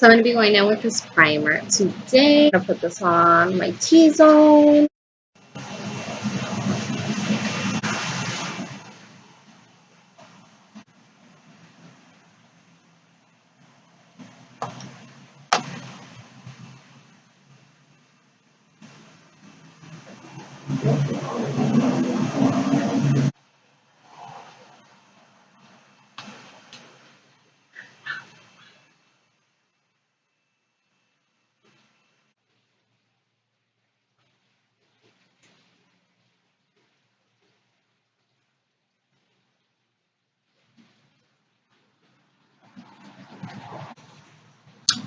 So I'm going to be going in with this primer today. I'm going to put this on my T-zone.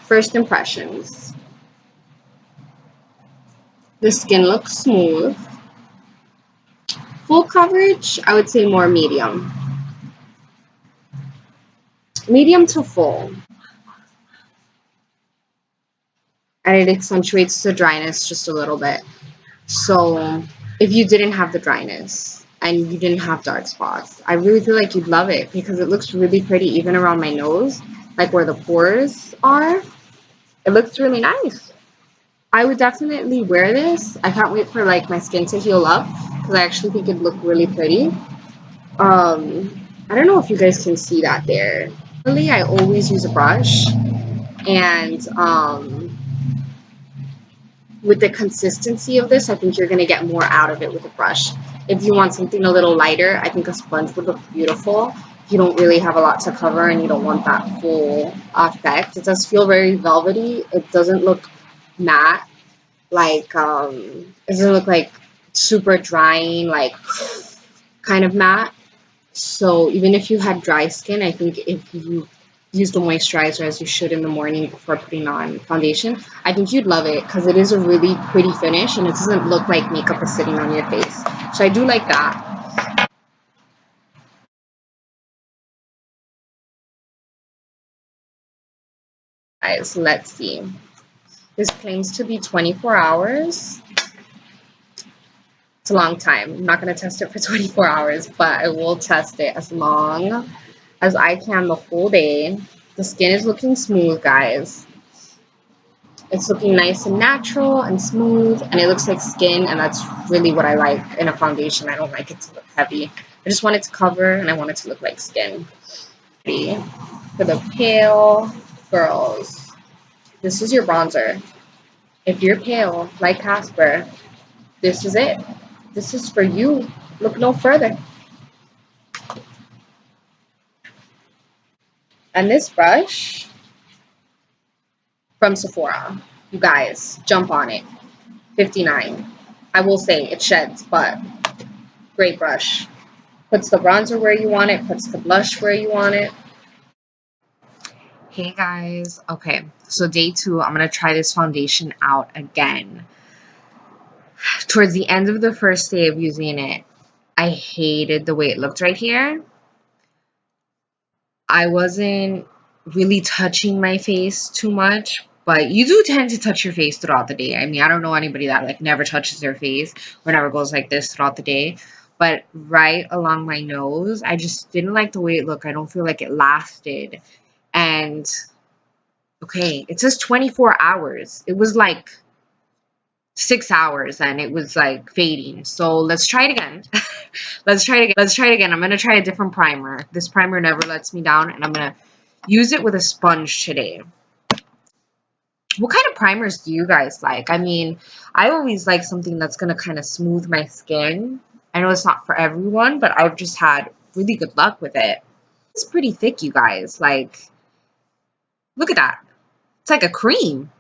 First impressions. The skin looks smooth. Full coverage, I would say more medium. Medium to full. And it accentuates the dryness just a little bit. So if you didn't have the dryness and you didn't have dark spots, I really feel like you'd love it because it looks really pretty even around my nose, like where the pores are. It looks really nice. I would definitely wear this. I can't wait for like my skin to heal up because I actually think it'd look really pretty. I don't know if you guys can see that there. Really, I always use a brush, and with the consistency of this, I think you're gonna get more out of it with a brush. If you want something a little lighter, I think a sponge would look beautiful. If you don't really have a lot to cover and you don't want that full effect, it does feel very velvety. It doesn't look matte, like it doesn't look like super drying, like kind of matte. So even if you had dry skin, I think if you use the moisturizer as you should in the morning before putting on foundation, I think you'd love it because it is a really pretty finish and it doesn't look like makeup is sitting on your face. So I do like that. Guys, let's see. This claims to be 24 hours. It's a long time. I'm not going to test it for 24 hours, but I will test it as long as I can the whole day. The skin is looking smooth, guys. It's looking nice and natural and smooth, and it looks like skin, and that's really what I like in a foundation. I don't like it to look heavy. I just want it to cover, and I want it to look like skin. For the pale girls, this is your bronzer. If you're pale, like Casper, this is it. This is for you. Look no further. And this brush from Sephora, you guys, jump on it. $59. I will say it sheds, but great brush. Puts the bronzer where you want it, puts the blush where you want it. Hey guys, okay, so day 2, I'm gonna try this foundation out again. Towards the end of the first day of using it, I hated the way it looked right here. I wasn't really touching my face too much, but you do tend to touch your face throughout the day. I mean, I don't know anybody that like never touches their face or never goes like this throughout the day. But right along my nose, I just didn't like the way it looked. I don't feel like it lasted. And okay, it says 24 hours. It was like 6 hours and it was like fading. So let's try it again. Let's try it again. I'm going to try a different primer. This primer never lets me down, and I'm going to use it with a sponge today. What kind of primers do you guys like? I mean, I always like something that's going to kind of smooth my skin. I know it's not for everyone, but I've just had really good luck with it. It's pretty thick, you guys. Like, look at that. It's like a cream.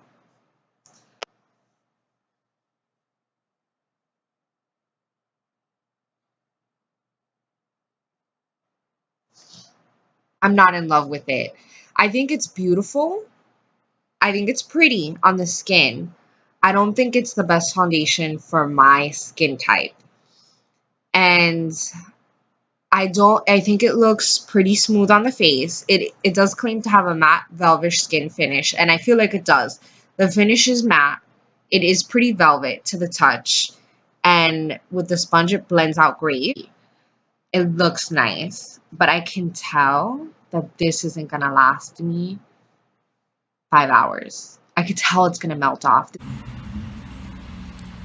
I'm not in love with it. I think it's beautiful. I think it's pretty on the skin. I don't think it's the best foundation for my skin type. And I think it looks pretty smooth on the face. It does claim to have a matte velvet skin finish, and I feel like it does. The finish is matte. It is pretty velvet to the touch, and with the sponge it blends out great. It looks nice, but I can tell that this isn't gonna last me 5 hours. I could tell it's gonna melt off.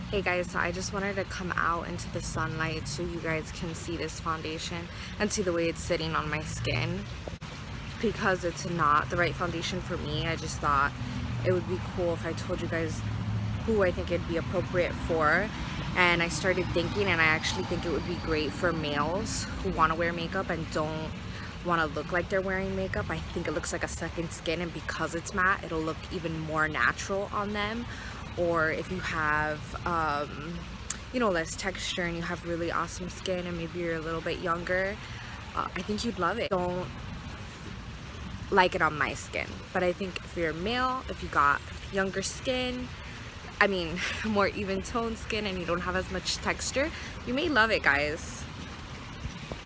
Hey guys, so I just wanted to come out into the sunlight so you guys can see this foundation and see the way it's sitting on my skin. Because it's not the right foundation for me, I just thought it would be cool if I told you guys who I think it'd be appropriate for. And I started thinking, and I actually think it would be great for males who want to wear makeup and don't want to look like they're wearing makeup. I think it looks like a second skin, and because it's matte, it'll look even more natural on them. Or if you have you know, less texture and you have really awesome skin and maybe you're a little bit younger, I think you'd love it. Don't like it on my skin, but I think if you're a male, if you got younger skin, I mean more even toned skin, and you don't have as much texture, you may love it, guys.